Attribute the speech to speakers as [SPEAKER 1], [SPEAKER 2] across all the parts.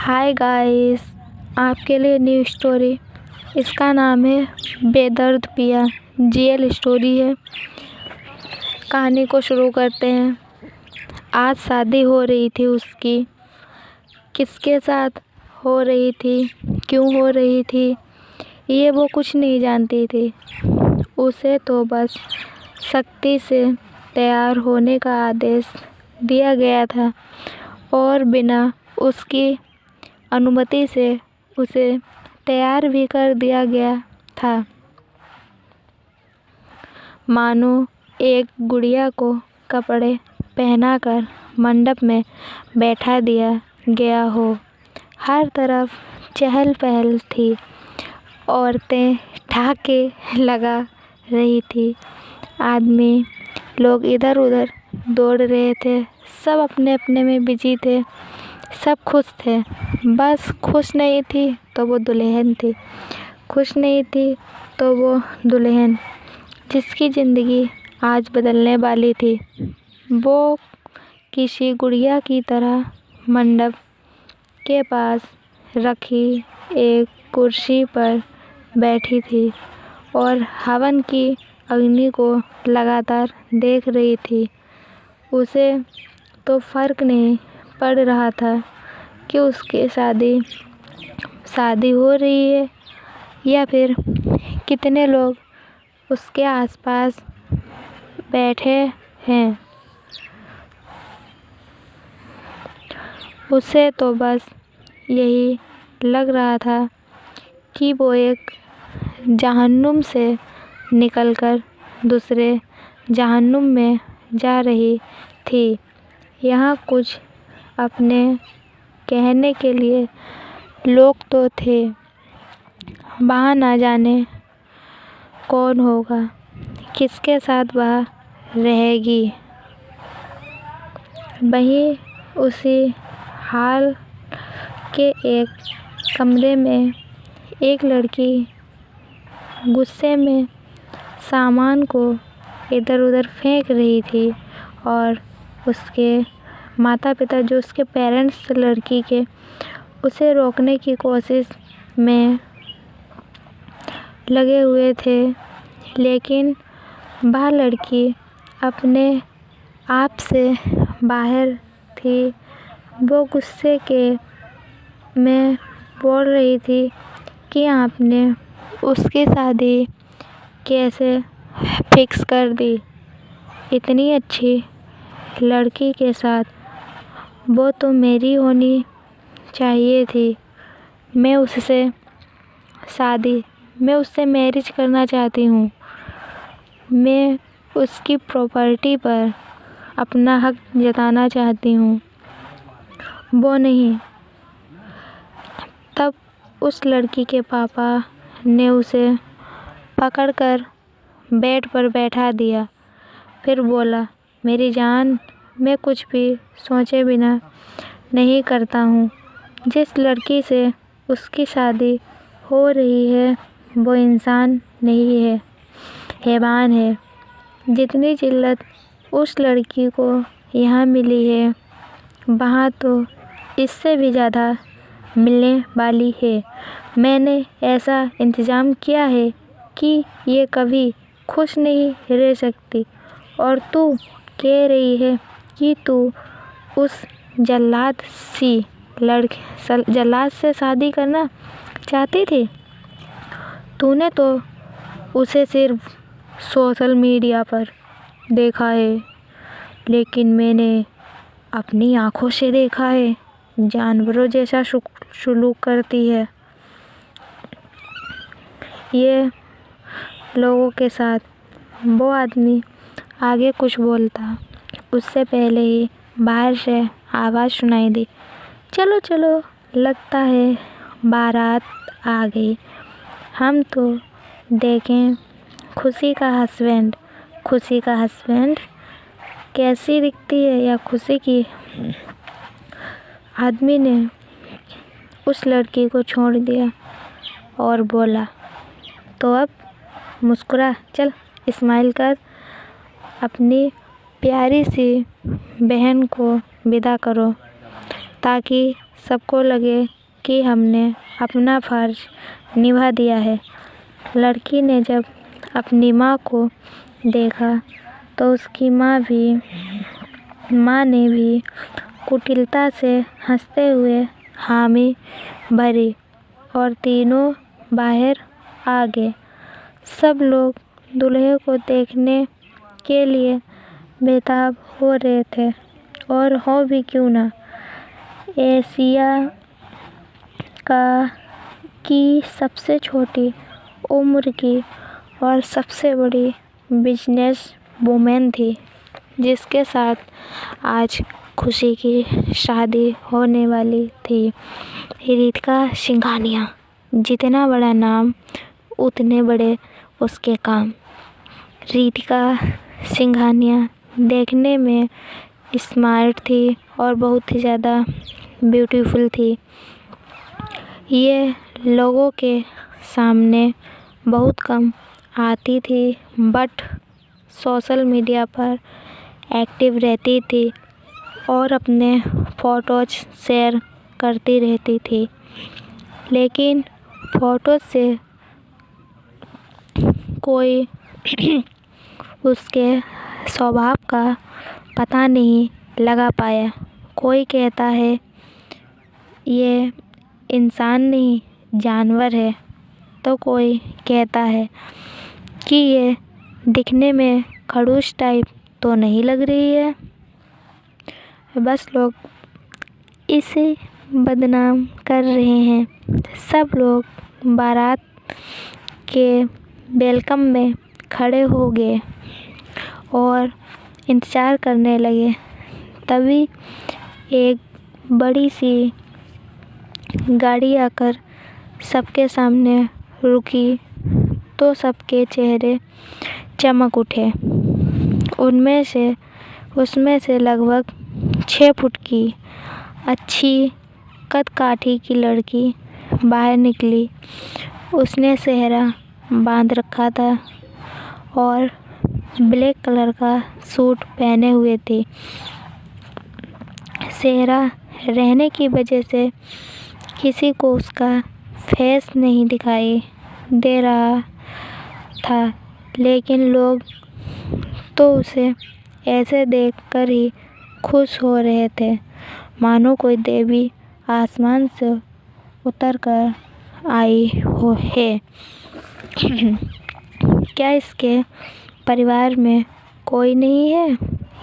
[SPEAKER 1] Hi guys, आपके लिए new story. इसका नाम है बेदर्द पिया। जीएल स्टोरी है। कहानी को शुरू करते हैं। आज शादी हो रही थी उसकी। किसके साथ हो रही थी, क्यों हो रही थी, ये वो कुछ नहीं जानती थी। उसे तो बस सख्ती से तैयार होने का आदेश दिया गया था और बिना उसकी अनुमति से उसे तैयार भी कर दिया गया था। मानो एक गुड़िया को कपड़े पहनाकर मंडप में बैठा दिया गया हो। हर तरफ चहल पहल थी। औरतें ठहाके लगा रही थी। आदमी लोग इधर उधर दौड़ रहे थे। सब अपने अपने में बिजी थे। सब खुश थे। बस खुश नहीं थी तो वो दुल्हन थी। खुश नहीं थी तो वो दुल्हन जिसकी ज़िंदगी आज बदलने वाली थी। वो किसी गुड़िया की तरह मंडप के पास रखी एक कुर्सी पर बैठी थी और हवन की अग्नि को लगातार देख रही थी। उसे तो फ़र्क नहीं पड़ रहा था कि उसकी शादी हो रही है या फिर कितने लोग उसके आसपास बैठे हैं। उसे तो बस यही लग रहा था कि वो एक जहन्नुम से निकलकर दूसरे जहन्नुम में जा रही थी। यहाँ कुछ अपने कहने के लिए लोग तो थे। वहाँ ना जाने कौन होगा, किसके साथ वह रहेगी। वहीं उसी हाल के एक कमरे में एक लड़की गुस्से में सामान को इधर उधर फेंक रही थी और उसके माता पिता जो उसके पेरेंट्स लड़की के उसे रोकने की कोशिश में लगे हुए थे। लेकिन वह लड़की अपने आप से बाहर थी। वो गुस्से के में बोल रही थी कि आपने उसकी शादी कैसे फिक्स कर दी। इतनी अच्छी लड़की के साथ वो तो मेरी होनी चाहिए थी। मैं उससे मैरिज करना चाहती हूँ। मैं उसकी प्रॉपर्टी पर अपना हक जताना चाहती हूँ। वो नहीं। तब उस लड़की के पापा ने उसे पकड़कर बेड पर बैठा दिया। फिर बोला, मेरी जान, मैं कुछ भी सोचे बिना नहीं करता हूँ। जिस लड़की से उसकी शादी हो रही है वो इंसान नहीं है, हैवान है। जितनी जिल्लत उस लड़की को यहाँ मिली है वहाँ तो इससे भी ज़्यादा मिलने वाली है। मैंने ऐसा इंतज़ाम किया है कि ये कभी खुश नहीं रह सकती। और तू कह रही है कि तू उस जल्लाद से शादी करना चाहती थी। तूने तो उसे सिर्फ सोशल मीडिया पर देखा है, लेकिन मैंने अपनी आँखों से देखा है। जानवरों जैसा सलूक करती है ये लोगों के साथ। वो आदमी आगे कुछ बोलता उससे पहले ही बाहर से आवाज़ सुनाई दी, चलो चलो, लगता है बारात आ गई। हम तो देखें खुशी का हस्बैंड कैसी दिखती है या खुशी की। आदमी ने उस लड़की को छोड़ दिया और बोला, तो अब मुस्कुरा, चल स्माइल कर, अपनी प्यारी सी बहन को विदा करो ताकि सबको लगे कि हमने अपना फ़र्ज निभा दिया है। लड़की ने जब अपनी माँ को देखा तो उसकी माँ ने भी कुटिलता से हंसते हुए हामी भरी और तीनों बाहर आ गए। सब लोग दूल्हे को देखने के लिए बेताब हो रहे थे, और हो भी क्यों ना। एशिया की सबसे छोटी उम्र की और सबसे बड़ी बिजनेस वुमेन थी, जिसके साथ आज खुशी की शादी होने वाली थी, रितिका सिंघानिया। जितना बड़ा नाम उतने बड़े उसके काम। रितिका सिंघानिया देखने में स्मार्ट थी और बहुत ही ज़्यादा ब्यूटीफुल थी। ये लोगों के सामने बहुत कम आती थी, बट सोशल मीडिया पर एक्टिव रहती थी और अपने फ़ोटोज़ शेयर करती रहती थी। लेकिन फ़ोटो से कोई उसके स्वभाव का पता नहीं लगा पाया। कोई कहता है ये इंसान नहीं जानवर है, तो कोई कहता है कि ये दिखने में खड़ूस टाइप तो नहीं लग रही है। बस लोग इसे बदनाम कर रहे हैं। सब लोग बारात के वेलकम में खड़े हो गए और इंतज़ार करने लगे। तभी एक बड़ी सी गाड़ी आकर सबके सामने रुकी तो सबके चेहरे चमक उठे। उसमें से लगभग 6 फुट की अच्छी कद-काठी की लड़की बाहर निकली। उसने सेहरा बांध रखा था और ब्लैक कलर का सूट पहने हुए थी। सेहरा रहने की वजह से किसी को उसका फेस नहीं दिखाई दे रहा था, लेकिन लोग तो उसे ऐसे देखकर ही खुश हो रहे थे मानो कोई देवी आसमान से उतर कर आई हो है। क्या इसके परिवार में कोई नहीं है,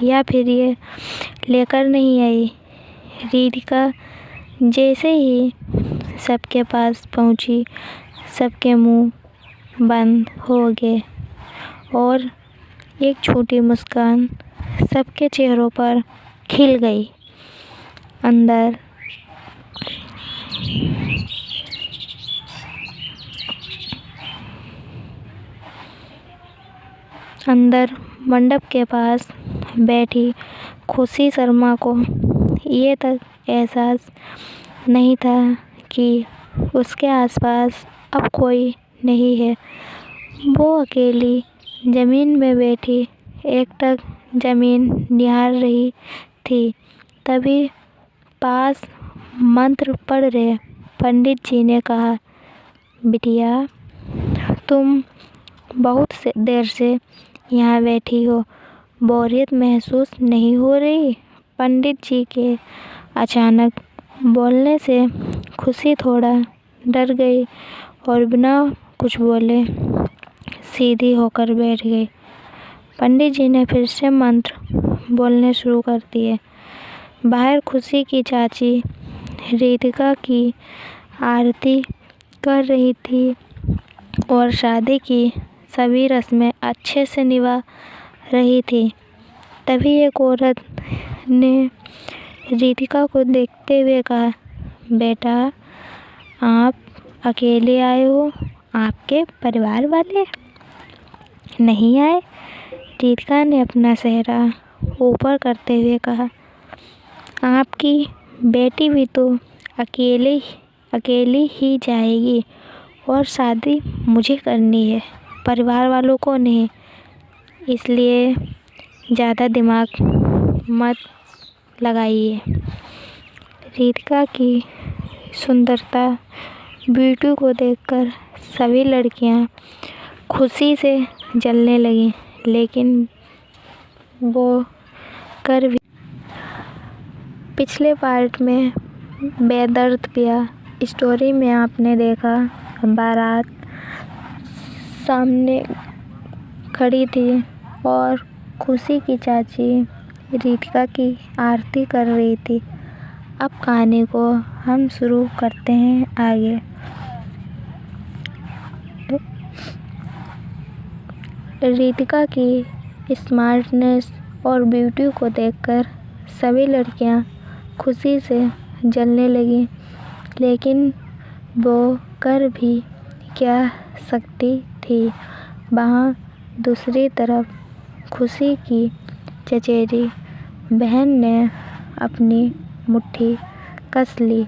[SPEAKER 1] या फिर ये लेकर नहीं आई? रितिका जैसे ही सबके पास पहुंची, सबके मुंह बंद हो गए और एक छोटी मुस्कान सबके चेहरों पर खिल गई। अंदर मंडप के पास बैठी खुशी शर्मा को ये तक एहसास नहीं था कि उसके आसपास अब कोई नहीं है। वो अकेली ज़मीन में बैठी एकटक ज़मीन निहार रही थी। तभी पास मंत्र पढ़ रहे पंडित जी ने कहा, बिटिया तुम बहुत देर से यहाँ बैठी हो, बोरियत महसूस नहीं हो रही? पंडित जी के अचानक बोलने से खुशी थोड़ा डर गई और बिना कुछ बोले सीधी होकर बैठ गई। पंडित जी ने फिर से मंत्र बोलने शुरू कर दिए। बाहर खुशी की चाची रितिका की आरती कर रही थी और शादी की सभी रस्में अच्छे से निभा रही थी। तभी एक औरत ने रितिका को देखते हुए कहा, बेटा आप अकेले आए हो, आपके परिवार वाले नहीं आए? रितिका ने अपना चेहरा ऊपर करते हुए कहा, आपकी बेटी भी तो अकेली ही जाएगी और शादी मुझे करनी है, परिवार वालों को नहीं। इसलिए ज़्यादा दिमाग मत लगाइए। रितिका की सुंदरता ब्यूटी को देखकर सभी लड़कियां खुशी से जलने लगीं, लेकिन वो कर भी। पिछले पार्ट में बेदर्द पिया स्टोरी में आपने देखा बारात सामने खड़ी थी और खुशी की चाची रितिका की आरती कर रही थी। अब कहानी को हम शुरू करते हैं आगे। रितिका की स्मार्टनेस और ब्यूटी को देखकर सभी लड़कियां खुशी से जलने लगीं, लेकिन वो कर भी क्या सकती थी। वहाँ दूसरी तरफ खुशी की चचेरी बहन ने अपनी मुट्ठी कस ली,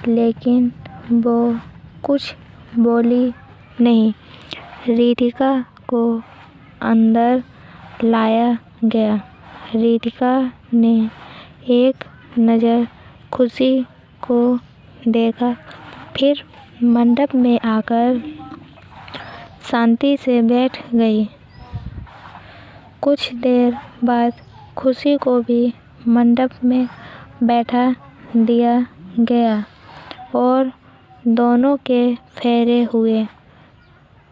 [SPEAKER 1] लेकिन वो कुछ बोली नहीं। रितिका को अंदर लाया गया। रितिका ने एक नज़र खुशी को देखा, फिर मंडप में आकर शांति से बैठ गई। कुछ देर बाद खुशी को भी मंडप में बैठा दिया गया और दोनों के फेरे हुए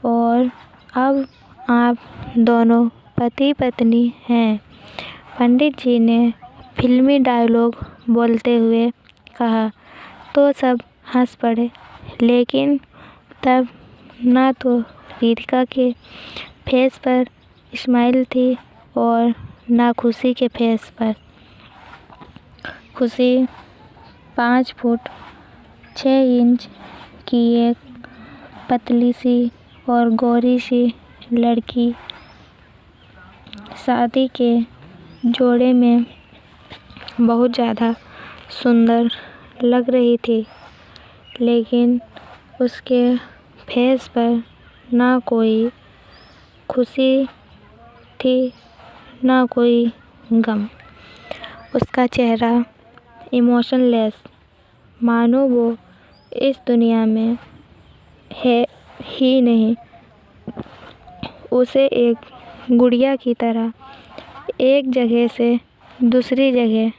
[SPEAKER 1] और अब आप दोनों पति पत्नी हैं। पंडित जी ने फिल्मी डायलॉग बोलते हुए कहा तो सब हंस पड़े, लेकिन तब ना तो रितिका के फेस पर स्माइल थी और ना खुशी के फेस पर। खुशी 5 फुट 6 इंच की एक पतली सी और गोरी सी लड़की शादी के जोड़े में बहुत ज़्यादा सुंदर लग रही थी, लेकिन उसके फेस पर ना कोई खुशी थी ना कोई गम। उसका चेहरा इमोशनलेस, मानो वो इस दुनिया में है ही नहीं। उसे एक गुड़िया की तरह एक जगह से दूसरी जगह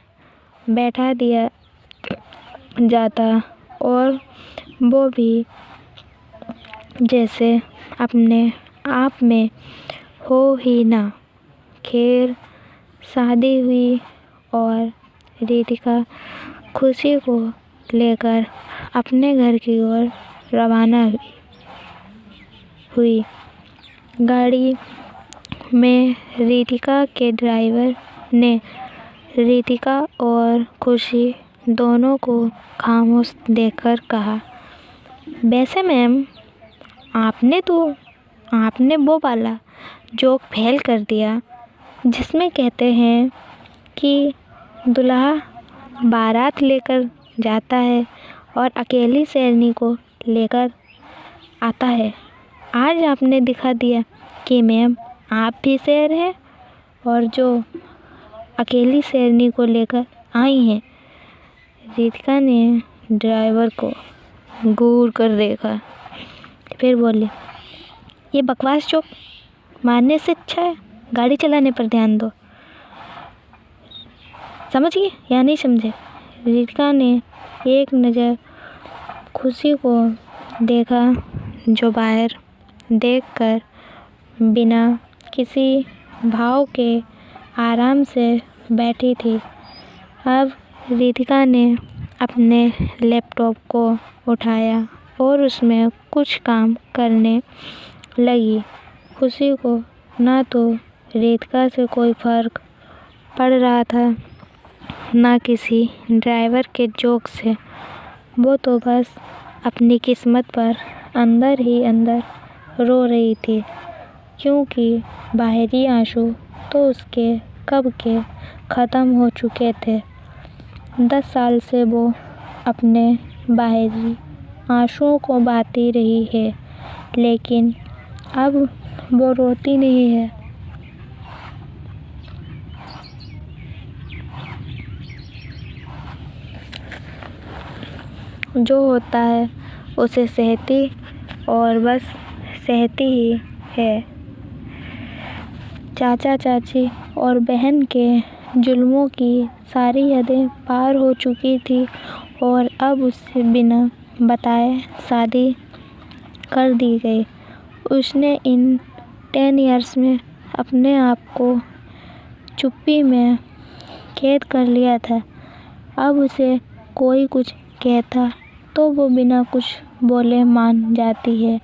[SPEAKER 1] बैठा दिया जाता और वो भी जैसे अपने आप में हो ही ना। खैर शादी हुई और रितिका खुशी को लेकर अपने घर की ओर रवाना हुई। गाड़ी में रितिका के ड्राइवर ने रितिका और खुशी दोनों को खामोश देखकर कहा, वैसे मैम आपने वो वाला जोक फेल कर दिया जिसमें कहते हैं कि दूल्हा बारात लेकर जाता है और अकेली शेरनी को लेकर आता है। आज आपने दिखा दिया कि मैम आप भी शेर हैं और जो अकेली शेरनी को लेकर आई हैं। रितिका ने ड्राइवर को घूर कर देखा, फिर बोली, ये बकवास जोक मारने से अच्छा है गाड़ी चलाने पर ध्यान दो। समझिए या नहीं समझे? रितिका ने एक नज़र खुशी को देखा, जो बाहर देखकर बिना किसी भाव के आराम से बैठी थी। अब रितिका ने अपने लैपटॉप को उठाया और उसमें कुछ काम करने लगी। खुशी को ना तो रितिका से कोई फ़र्क पड़ रहा था ना किसी ड्राइवर के जोक से। वो तो बस अपनी किस्मत पर अंदर ही अंदर रो रही थी, क्योंकि बाहरी आंसू तो उसके कब के ख़त्म हो चुके थे। 10 साल से वो अपने बाहरी आंसुओं को बहाती रही है, लेकिन अब वो रोती नहीं है। जो होता है उसे सहती और बस सहती ही है। चाचा चाची और बहन के जुल्मों की सारी हदें पार हो चुकी थी और अब उससे बिना बताए शादी कर दी गई। उसने इन 10 इयर्स में अपने आप को चुप्पी में कैद कर लिया था। अब उसे कोई कुछ कहता तो वो बिना कुछ बोले मान जाती है।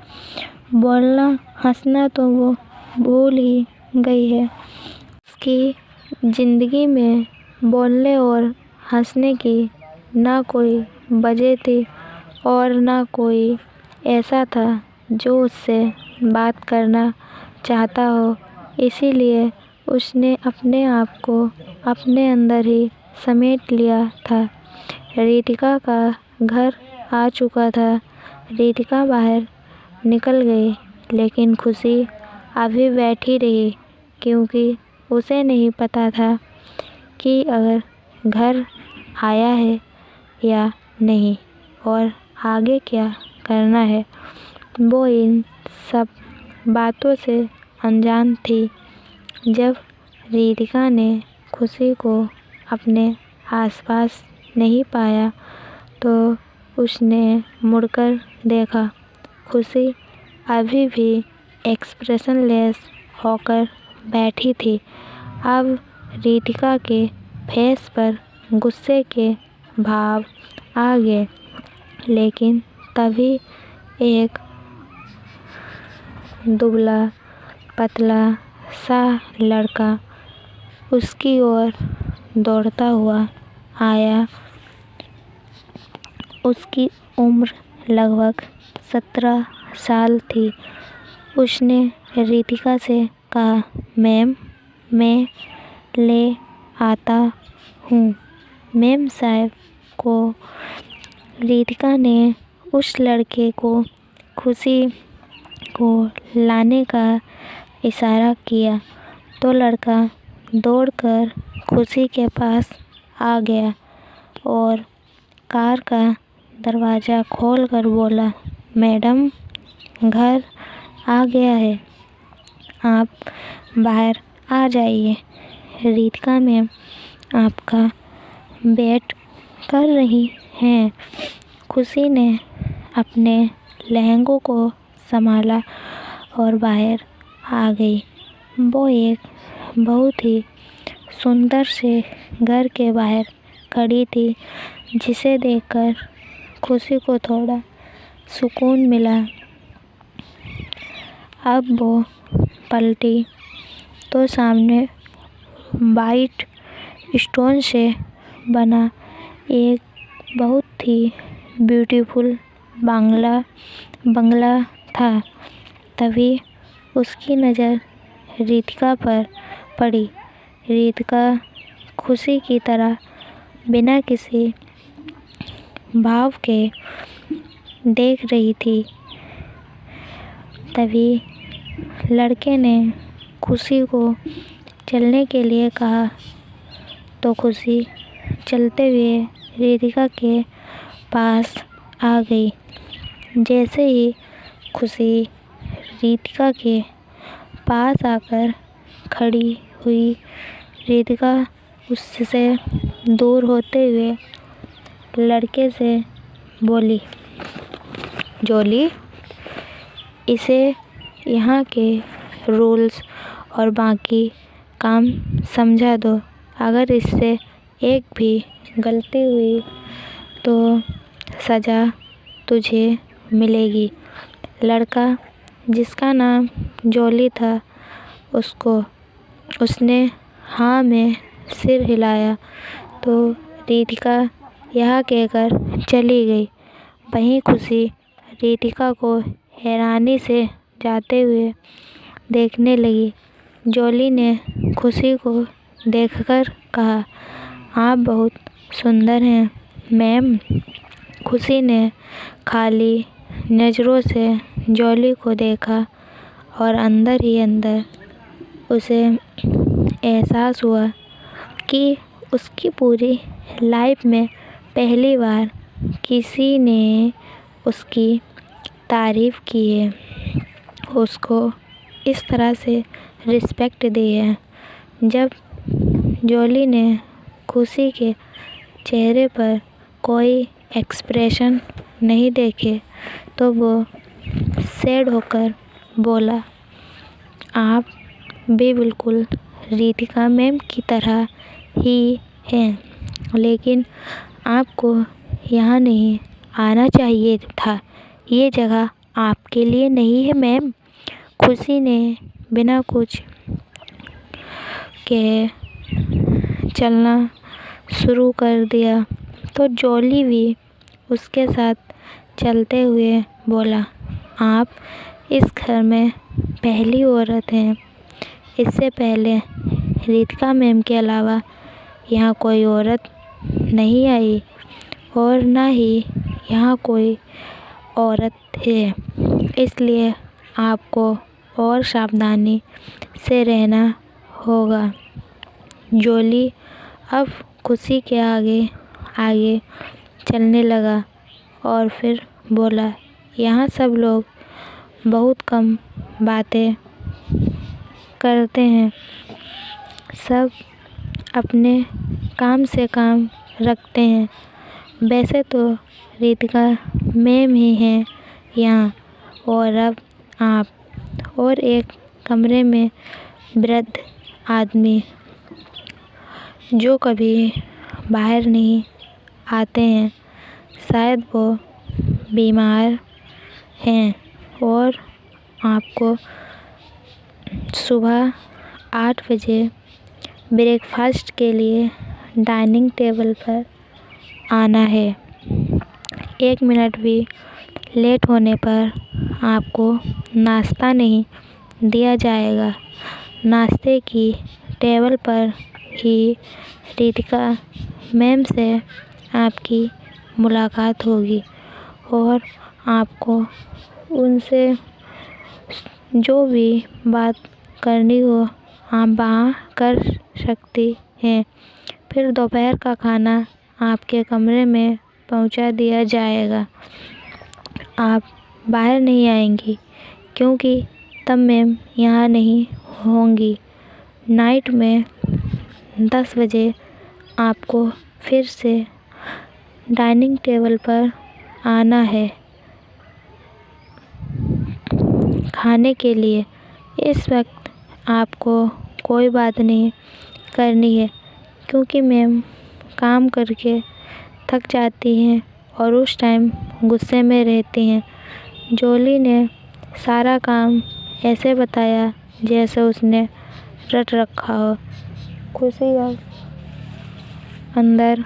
[SPEAKER 1] बोलना हंसना तो वो भूल ही गई है। उसकी ज़िंदगी में बोलने और हंसने की ना कोई वजह थी और ना कोई ऐसा था जो उससे बात करना चाहता हो। इसीलिए उसने अपने आप को अपने अंदर ही समेट लिया था। रितिका का घर आ चुका था। रितिका बाहर निकल गई, लेकिन खुशी अभी बैठी रही, क्योंकि उसे नहीं पता था कि अगर घर आया है या नहीं और आगे क्या करना है। वो इन सब बातों से अनजान थी। जब रितिका ने खुशी को अपने आसपास नहीं पाया तो उसने मुड़कर देखा। खुशी अभी भी एक्सप्रेशनलेस होकर बैठी थी। अब रितिका के फेस पर गुस्से के भाव आ गए, लेकिन तभी एक दुबला पतला सा लड़का उसकी ओर दौड़ता हुआ आया। उसकी उम्र लगभग 17 साल थी। उसने रितिका से कहा, मैम, मैं ले आता हूँ। मैम साहब को रितिका ने उस लड़के को खुशी को लाने का इशारा किया तो लड़का दौड़कर खुशी के पास आ गया और कार का दरवाज़ा खोलकर बोला, मैडम, घर आ गया है, आप बाहर आ जाइए। रितिका मैम आपका वेट कर रही हैं। खुशी ने अपने लहंगों को संभाला और बाहर आ गई। वो एक बहुत ही सुंदर से घर के बाहर खड़ी थी, जिसे देखकर खुशी को थोड़ा सुकून मिला। अब वो पलटी तो सामने वाइट स्टोन से बना एक बहुत ही ब्यूटीफुल बंगला था। तभी उसकी नज़र रितिका पर पड़ी। रितिका खुशी की तरह बिना किसी भाव के देख रही थी। तभी लड़के ने खुशी को चलने के लिए कहा तो खुशी चलते हुए रितिका के पास आ गई। जैसे ही खुशी रितिका के पास आकर खड़ी हुई, रितिका उससे दूर होते हुए लड़के से बोली, जोली, इसे यहाँ के रूल्स और बाकी काम समझा दो। अगर इससे एक भी गलती हुई तो सज़ा तुझे मिलेगी। लड़का, जिसका नाम जोली था, उसने हाँ में सिर हिलाया तो रितिका यह कहकर चली गई। वहीं खुशी रितिका को हैरानी से जाते हुए देखने लगी। जोली ने खुशी को देखकर कहा, आप बहुत सुंदर हैं मैम। खुशी ने खाली नज़रों से जोली को देखा और अंदर ही अंदर उसे एहसास हुआ कि उसकी पूरी लाइफ में पहली बार किसी ने उसकी तारीफ़ की है, उसको इस तरह से रिस्पेक्ट दी है। जब जॉली ने खुशी के चेहरे पर कोई एक्सप्रेशन नहीं देखे तो वो सैड होकर बोला, आप भी बिल्कुल रितिका मैम की तरह ही हैं, लेकिन आपको यहाँ नहीं आना चाहिए था। ये जगह आपके लिए नहीं है मैम। खुशी ने बिना कुछ के चलना शुरू कर दिया तो जॉली भी उसके साथ चलते हुए बोला, आप इस घर में पहली औरत हैं। इससे पहले रितिका मैम के अलावा यहाँ कोई औरत नहीं आई और ना ही यहाँ कोई औरत है, इसलिए आपको और सावधानी से रहना होगा। जॉली अब खुशी के आगे आगे चलने लगा और फिर बोला, यहाँ सब लोग बहुत कम बातें करते हैं, सब अपने काम से काम रखते हैं। वैसे तो रितिका मैम ही हैं यहाँ, और अब आप और एक कमरे में वृद्ध आदमी जो कभी बाहर नहीं आते हैं, शायद वो बीमार हैं और आपको सुबह 8 बजे ब्रेकफास्ट के लिए डाइनिंग टेबल पर आना है। 1 मिनट भी लेट होने पर आपको नाश्ता नहीं दिया जाएगा। नाश्ते की टेबल पर ही रितिका मैम से आपकी मुलाकात होगी और आपको उनसे जो भी बात करनी हो आप वहाँ कर सकती हैं। फिर दोपहर का खाना आपके कमरे में पहुँचा दिया जाएगा। आप बाहर नहीं आएंगी क्योंकि तब मैम यहाँ नहीं होंगी। नाइट में 10 बजे आपको फिर से डाइनिंग टेबल पर आना है खाने के लिए। इस वक्त आपको कोई बात नहीं करनी है क्योंकि मैम काम करके थक जाती हैं और उस टाइम गुस्से में रहती हैं। जॉली ने सारा काम ऐसे बताया जैसे उसने रट रखा हो। खुशी अब अंदर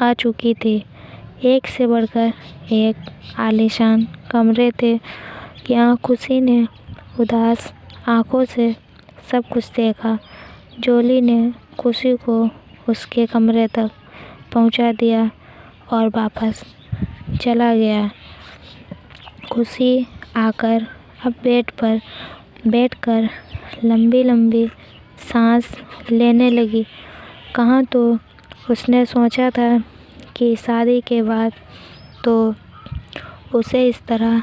[SPEAKER 1] आ चुकी थी। एक से बढ़कर एक आलीशान कमरे थे। यहाँ खुशी ने उदास आँखों से सब कुछ देखा। जॉली ने खुशी को उसके कमरे तक पहुँचा दिया और वापस चला गया। खुशी आकर अब बेड पर बैठकर लंबी लंबी सांस लेने लगी। कहाँ तो उसने सोचा था कि शादी के बाद तो उसे इस तरह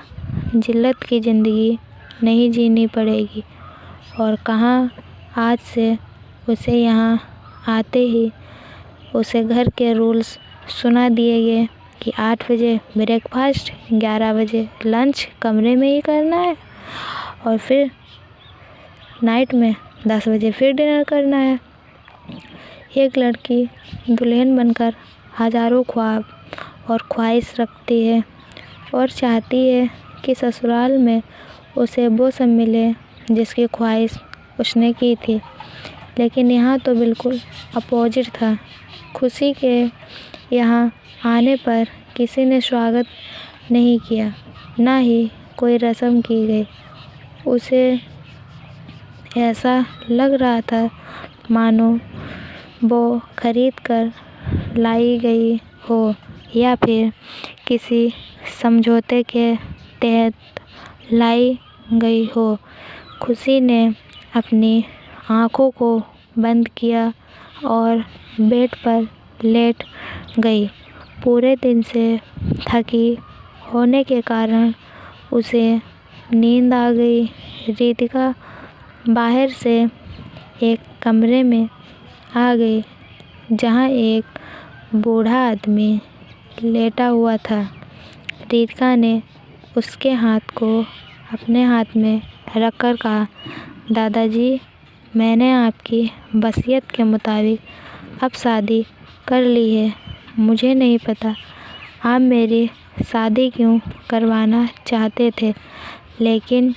[SPEAKER 1] जिल्लत की ज़िंदगी नहीं जीनी पड़ेगी, और कहाँ आज से उसे यहाँ आते ही उसे घर के रूल्स सुना दिए गए कि 8 बजे ब्रेकफास्ट, 11 बजे लंच कमरे में ही करना है और फिर नाइट में 10 बजे फिर डिनर करना है। एक लड़की दुल्हन बनकर हज़ारों ख्वाब और ख्वाहिश रखती है और चाहती है कि ससुराल में उसे वो सब मिले जिसकी ख्वाहिश उसने की थी, लेकिन यहाँ तो बिल्कुल अपोजिट था। खुशी के यहाँ आने पर किसी ने स्वागत नहीं किया, ना ही कोई रस्म की गई। उसे ऐसा लग रहा था मानो वो खरीद कर लाई गई हो या फिर किसी समझौते के तहत लाई गई हो। खुशी ने अपनी आँखों को बंद किया और बेड पर लेट गई पूरे दिन से थकी होने के कारण उसे नींद आ गई। रितिका बाहर से एक कमरे में आ गई जहाँ एक बूढ़ा आदमी लेटा हुआ था। रितिका ने उसके हाथ को अपने हाथ में रखकर कहा, दादाजी, मैंने आपकी वसीयत के मुताबिक अब शादी कर ली है। मुझे नहीं पता आप मेरी शादी क्यों करवाना चाहते थे, लेकिन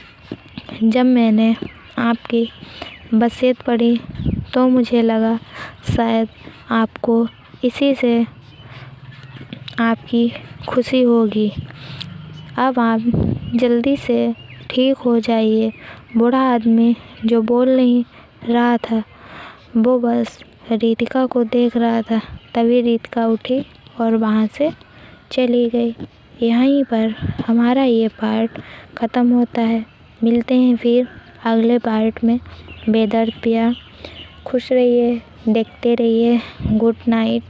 [SPEAKER 1] जब मैंने आपकी वसीयत पढ़ी तो मुझे लगा शायद आपको इसी से आपकी खुशी होगी। अब आप जल्दी से ठीक हो जाइए। बूढ़ा आदमी जो बोल नहीं रहा था वो बस रितिका को देख रहा था। तभी रितिका उठी और वहाँ से चली गई। यहीं पर हमारा ये पार्ट ख़त्म होता है। मिलते हैं फिर अगले पार्ट में। बेदर्द प्यार। खुश रहिए, देखते रहिए। Good night.